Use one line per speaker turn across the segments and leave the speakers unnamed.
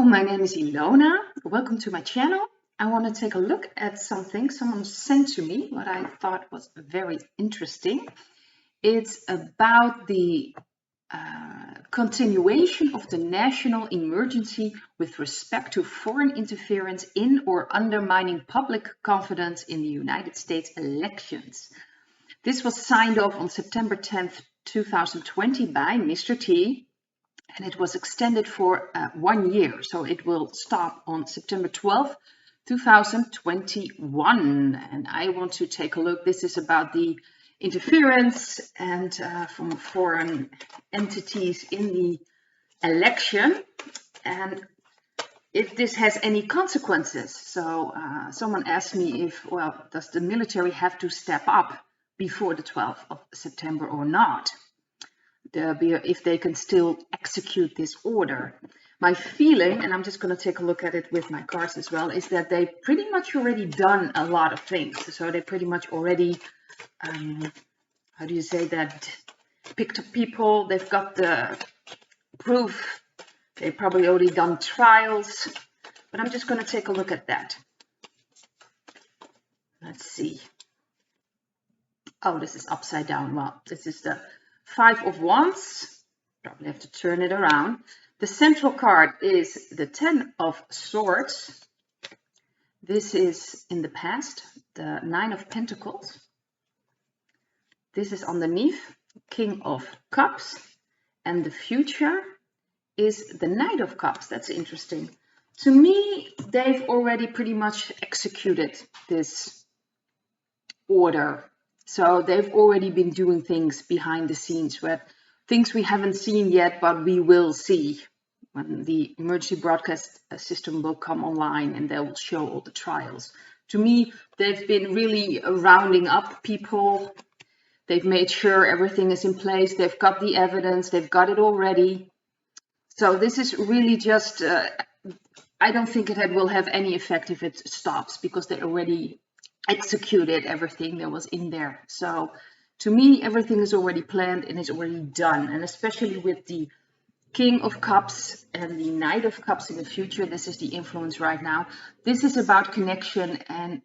my name is Ilona. Welcome to my channel. I want to take a look at something someone sent to me, what I thought was very interesting. It's about the continuation of the national emergency with respect to foreign interference in or undermining public confidence in the United States elections. This was signed off on September 10th, 2020 by Mr. T. And it was extended for 1 year. So it will stop on September 12th, 2021. And I want to take a look. This is about the interference and from foreign entities in the election. And if this has any consequences. So someone asked me if, well, does the military have to step up before the 12th of September or not? If they can still execute this order. My feeling, and I'm just going to take a look at it with my cards as well, is that they've pretty much already done a lot of things. So they pretty much already, how do you say that, picked up people, they've got the proof, they've probably already done trials, but I'm just going to take a look at that. Let's see. Oh, this is upside down. Well, this is the 5 of Wands, probably have to turn it around. The central card is the 10 of Swords. This is in the past, the 9 of Pentacles. This is underneath, King of Cups. And the future is the Knight of Cups. That's interesting. To me, they've already pretty much executed this order. So they've already been doing things behind the scenes, things we haven't seen yet, but we will see when the emergency broadcast system will come online and they will show all the trials. To me, they've been really rounding up people. They've made sure everything is in place. They've got the evidence. They've got it already. So this is really just, I don't think it will have any effect if it stops because they already executed everything that was in there. So to me, everything is already planned and is already done. And especially with the King of Cups and the Knight of Cups in the future, this is the influence right now. This is about connection and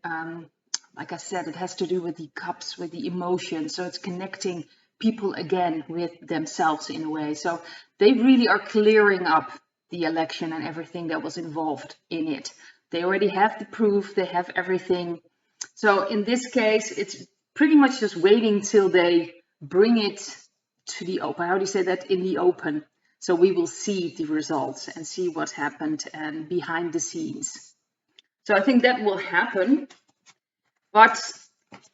like I said, it has to do with the cups, with the emotion. So it's connecting people again with themselves in a way. So they really are clearing up the election and everything that was involved in it. They already have the proof, they have everything. So in this case, it's pretty much just waiting till they bring it to the open. How do you say that? In the open. So we will see the results and see what happened and behind the scenes. So I think that will happen. But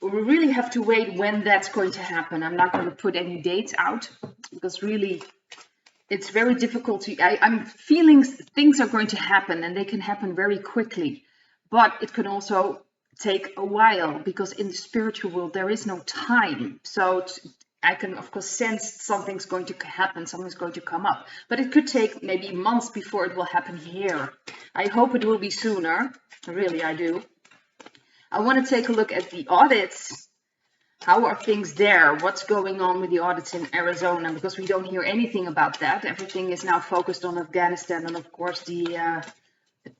we really have to wait when that's going to happen. I'm not going to put any dates out because really it's very difficult to... I'm feeling things are going to happen and they can happen very quickly. But it can also take a while because in the spiritual world there is no time. So I can of course sense something's going to happen, something's going to come up, but it could take maybe months before it will happen here. I hope it will be sooner, really I do. I want to take a look at the audits. How are things there? What's going on with the audits in Arizona? Because we don't hear anything about that. Everything is now focused on Afghanistan and of course the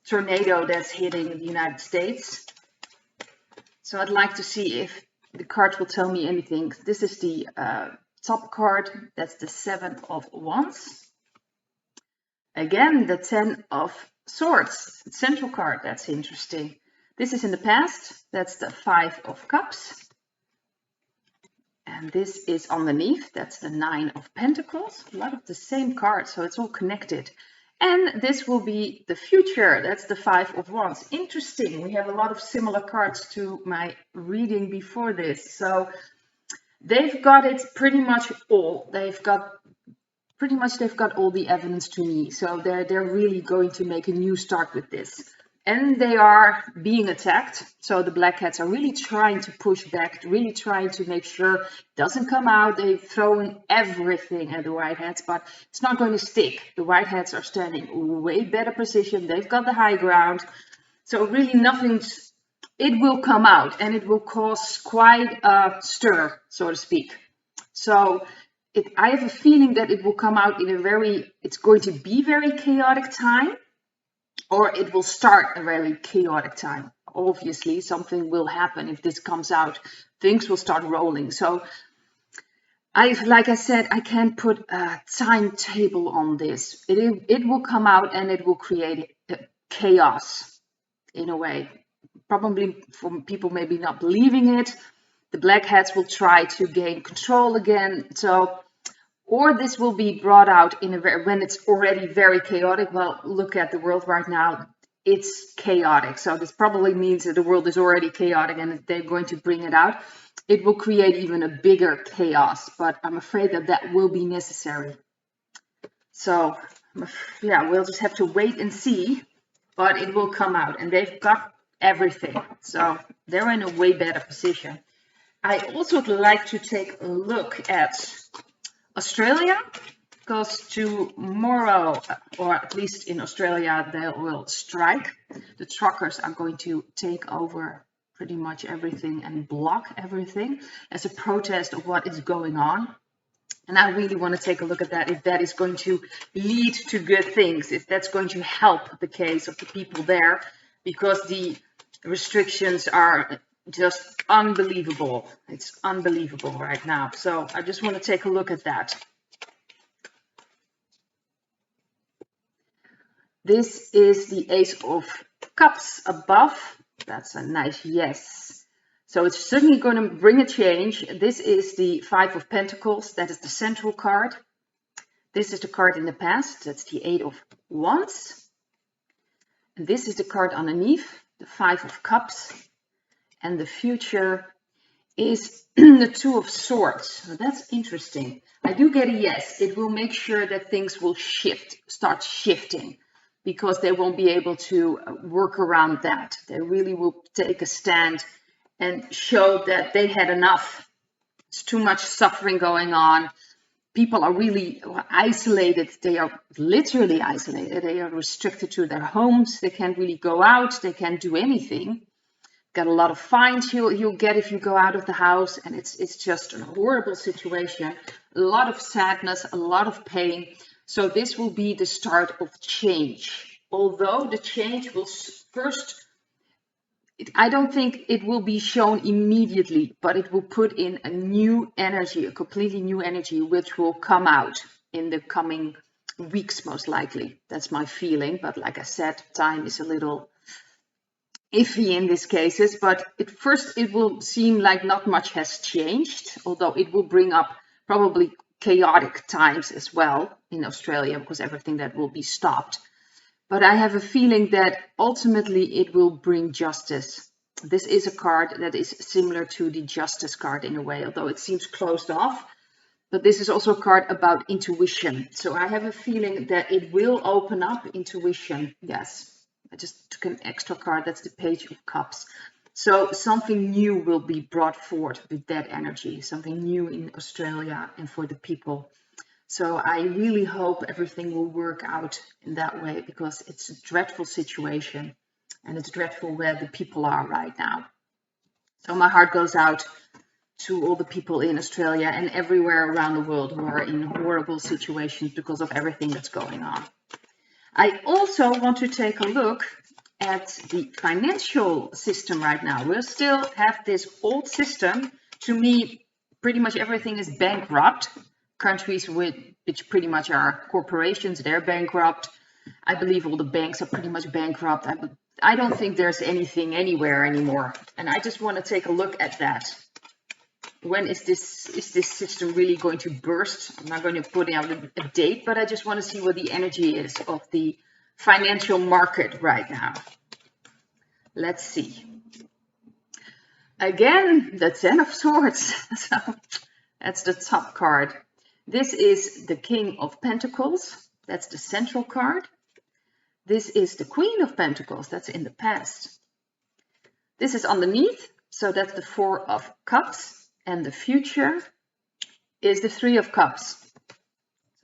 tornado that's hitting the United States. So I'd like to see if the cards will tell me anything. This is the top card. That's the 7 of Wands. Again, the 10 of Swords. Central card. That's interesting. This is in the past. That's the 5 of Cups. And this is underneath. That's the 9 of Pentacles. A lot of the same cards, so it's all connected. And this will be the future. That's the 5 of Wands. Interesting. We have a lot of similar cards to my reading before this. So they've got it pretty much all. They've got all the evidence to me. So they're really going to make a new start with this. And they are being attacked. So the Black Hats are really trying to push back, really trying to make sure it doesn't come out. They've thrown everything at the White Hats, but it's not going to stick. The White Hats are standing way better position. They've got the high ground. So really it will come out and it will cause quite a stir, so to speak. So I have a feeling that it will come out in it's going to be very chaotic time. or it will start a very chaotic time. Obviously, something will happen if this comes out. Things will start rolling. So like I said, I can't put a timetable on this. It will come out and it will create chaos in a way. Probably for people maybe not believing it. The black hats will try to gain control again. So, or this will be brought out in when it's already very chaotic. Well, look at the world right now. It's chaotic. So this probably means that the world is already chaotic and they're going to bring it out. It will create even a bigger chaos, but I'm afraid that that will be necessary. So yeah, we'll just have to wait and see, but it will come out and they've got everything. So they're in a way better position. I also would like to take a look at Australia, because tomorrow, or at least in Australia, they will strike. The truckers are going to take over pretty much everything and block everything as a protest of what is going on. And I really want to take a look at that, if that is going to lead to good things, if that's going to help the case of the people there, because the restrictions are just unbelievable. It's unbelievable right now. So I just want to take a look at that. This is the Ace of Cups above. That's a nice yes. So it's certainly going to bring a change. This is the Five of Pentacles. That is the central card. This is the card in the past. That's the Eight of Wands. And this is the card underneath, the Five of Cups. And the future is the Two of Swords. So that's interesting. I do get a yes. It will make sure that things will start shifting, because they won't be able to work around that. They really will take a stand and show that they had enough. It's too much suffering going on. People are really isolated. They are literally isolated. They are restricted to their homes. They can't really go out. They can't do anything. Got a lot of fines you'll get if you go out of the house, and it's just a horrible situation. A lot of sadness, a lot of pain. So this will be the start of change. Although the change will first, I don't think it will be shown immediately, but it will put in a new energy, a completely new energy, which will come out in the coming weeks, most likely. That's my feeling. But like I said, time is a little iffy in these cases, but at first it will seem like not much has changed, although it will bring up probably chaotic times as well in Australia, because everything that will be stopped. But I have a feeling that ultimately it will bring justice. This is a card that is similar to the Justice card in a way, although it seems closed off. But this is also a card about intuition. So I have a feeling that it will open up intuition. Yes. I just took an extra card. That's the Page of Cups. So something new will be brought forth with that energy, something new in Australia and for the people. So I really hope everything will work out in that way, because it's a dreadful situation and it's dreadful where the people are right now. So my heart goes out to all the people in Australia and everywhere around the world who are in horrible situations because of everything that's going on. I also want to take a look at the financial system right now. We still have this old system. To me, pretty much everything is bankrupt. Countries which pretty much are corporations, they're bankrupt. I believe all the banks are pretty much bankrupt. I don't think there's anything anywhere anymore. And I just want to take a look at that. When is this system really going to burst? I'm not going to put out a date, but I just want to see what the energy is of the financial market right now. Let's see. Again, the Ten of Swords. So that's the top card. This is the King of Pentacles. That's the central card. This is the Queen of Pentacles. That's in the past. This is underneath. So that's the Four of Cups. And the future is the Three of Cups.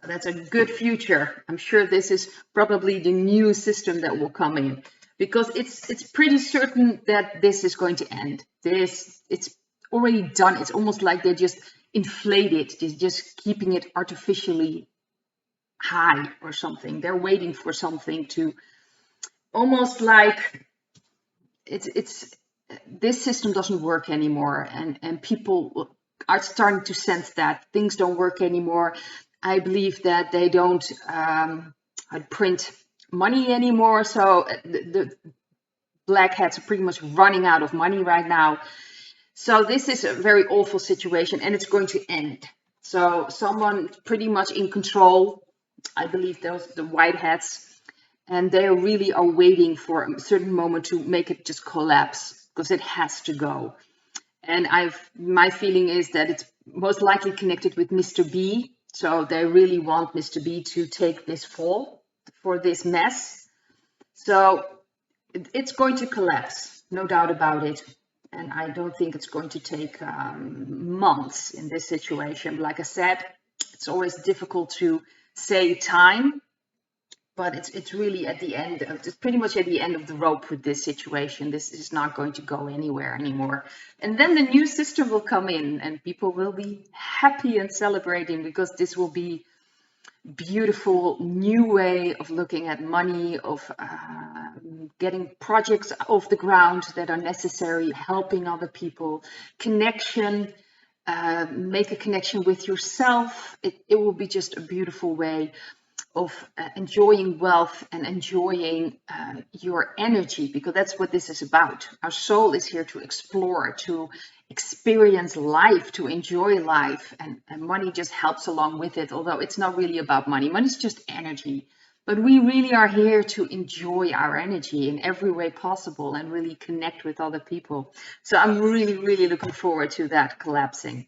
So that's a good future. I'm sure this is probably the new system that will come in, because it's pretty certain that this is going to end. It's already done. It's almost like they just inflate it. They're just keeping it artificially high or something. They're waiting for something to almost like it's this system doesn't work anymore, and people are starting to sense that things don't work anymore. I believe that they don't print money anymore, so the black hats are pretty much running out of money right now. So this is a very awful situation, and it's going to end. So someone pretty much in control, I believe those the white hats, and they really are waiting for a certain moment to make it just collapse, because it has to go. And my feeling is that it's most likely connected with Mr. B. So they really want Mr. B to take this fall for this mess. So it's going to collapse, no doubt about it. And I don't think it's going to take months in this situation. Like I said, it's always difficult to say time, but it's really at the end of, it's pretty much at the end of the rope with this situation. This is not going to go anywhere anymore. And then the new system will come in, and people will be happy and celebrating, because this will be beautiful new way of looking at money, of getting projects off the ground that are necessary, helping other people, connection, make a connection with yourself. It will be just a beautiful way of enjoying wealth and enjoying your energy, because that's what this is about. Our soul is here to explore, to experience life, to enjoy life, and money just helps along with it, although it's not really about money. Money is just energy, but we really are here to enjoy our energy in every way possible and really connect with other people. So I'm really looking forward to that collapsing.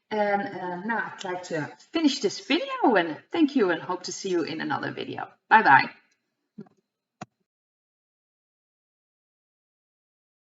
And now I'd like to finish this video, and thank you, and hope to see you in another video. Bye bye.